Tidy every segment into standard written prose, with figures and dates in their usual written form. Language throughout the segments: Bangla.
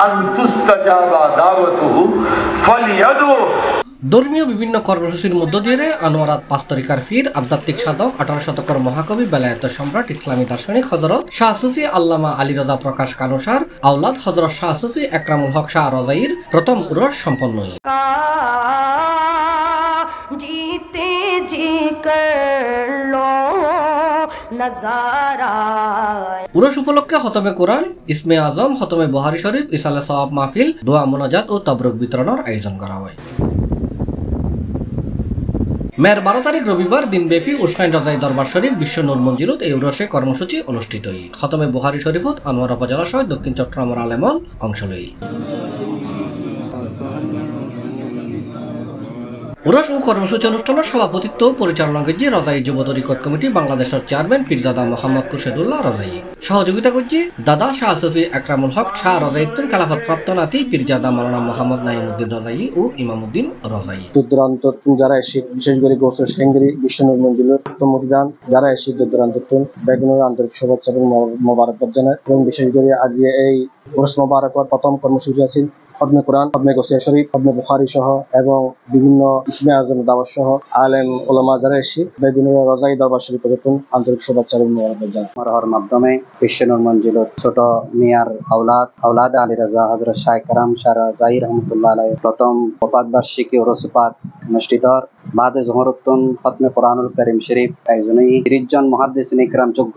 আন তুস্তাজাবা দাওয়াতুহু ফালিয়াদু। ধর্মীয় বিভিন্ন কর্মসূচির মধ্য দিয়ে আনোয়ারাত পাঁচ তরিকার পীর, আধ্যাত্মিক সাধক, 18 শতকের মহাকবি, বেলায়েত সম্রাট, ইসলামী দার্শনিক হযরত শাহ সুফি আল্লামা আলী রাজা প্রকাশ কানুসার আওলাদ হযরত শাহ সুফি একরামুল হক শাহ রজাইর প্রথম উরস সম্পন্ন। উরস উপলক্ষে খতমে কোরআন, ইসমে আজম, খতমে বুখারী শরীফ, ইসালে সওয়াব মাহফিল, দোয়া মোনাজাত ও তবরুক বিতরণের আয়োজন করা হয়। মের 12 তারিখ রবিবার দিনব্যাপী উসমাইন রাজাই দরবার শরীফ বিশ্ব নূর মঞ্জিলত এই উরসে কর্মসূচি অনুষ্ঠিত হই। খতমে বুখারী শরীফত আনোয়ারা উপজেলা সহ দক্ষিণ চট্টগ্রামের আলেমল অংশ লই। উরস ও কর্মসূচি অনুষ্ঠানের সভাপতিত্ব পরিচালনা করছে রাজাই যুব তরিকত কমিটি বাংলাদেশের চেয়ারম্যান পীরজাদা মোহাম্মদ খুরশেদুল্লাহ রাজাই। সহযোগিতা করছে দাদা শাহ সুফি একরামুল হক শাহ রাজাইতুন খেলাফত প্রাপ্ত নাতি পীরজাদা মাওলানা মোহাম্মদ নাইমুদ্দিন রাজাই ও ইমামউদ্দিন রাজাই। দূরান্ত যারা এসে বিশেষ করে গোসল সেঙ্গিরি বিশ্বনূর মঞ্জিলের প্রমুখান যারা এসে দূরান্ত বেগুনের আন্তরিক শুভেচ্ছা এবং মোবারকবাদ জানায় এবং বিশেষ করে আজ এই উরস মোবারকবাদ প্রথম কর্মসূচি আছে খতমে কোরআন, খতমে গোসিয়া শরীফ, খতমে বুখারী সহ এবং বিভিন্ন ইসমে আজম দাওয়াত সহ আলেম ওলামা যারা এসে বেগুনের রাজাই দরবার শরীফ পর্যটন আন্তরিক শুভেচ্ছা এবং মোবারকবাদ জানায়। মাধ্যমে বিশ্বনূর মঞ্জিলত ছোট মিয়ার আওলাদ আলী রাজা হযরত শাহ কারাম শাহ রাজাই রহমতুল্লাহ আলাইহি প্রথম ওফাত বার্ষিকী উরস পাক অনুষ্ঠিত। বাদে জোহরুত্তন খতমে কোরআনুল কারীম শরীফ একজনই 30 জন মুহাদ্দিসিন ইকরাম যোগ্য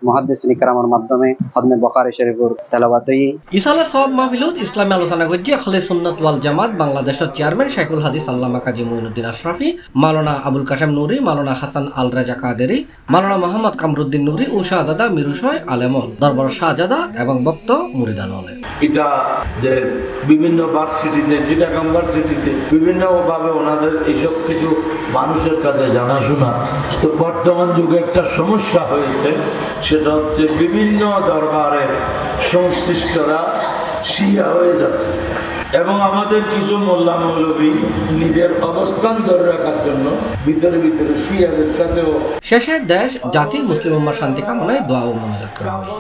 মুহাদ্দিসিন ইকরামের মাধ্যমে খতমে বুখারী শরীফের তেলাওয়াত হই। ইসালে সওয়াব মাহফিলত ইসলামী আলোচনা করছে আহলে সুন্নাত ওয়াল জামাত বাংলাদেশের চেয়ারম্যান শাইখুল হাদিস আল্লামা কাজী মুঈনুদ্দিন আশরাফি, মাওলানা আবুল কাশেম নুরি, মাওলানা হাসান আল রাজা কাদেরী, মাওলানা মোহাম্মদ কামরুদ্দিন নুরি ও শাহজাদা মিরুশয় আলেমল দরবার শাহজাদা এবং বক্ত মুরিদানল। এটা যে বিভিন্ন ভার্সিটিতে চিটাগাং ভার্সিটিতে বিভিন্ন ভাবে ওনাদের এইসব কিছু মানুষের কাছে জানাশোনা। তো বর্তমান যুগে একটা সমস্যা হয়েছে, সেটা হচ্ছে বিভিন্ন দরবারে সংশ্লিষ্টরা শিয়া হয়ে যাচ্ছে এবং আমাদের কিছু মোল্লা মৌলবী নিজের অবস্থান ধরে রাখার জন্য ভিতরে শিয়াদের সাথেও। শেষে দেশ জাতি মুসলিম উম্মার শান্তি কামনায় দোয়া ও মোনাজাত করা হয়।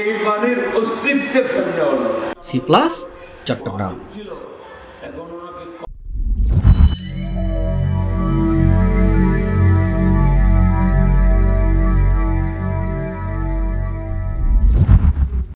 এই বাণীর অস্তিত্বে ফেলে হলো। C+ চট্টগ্রাম।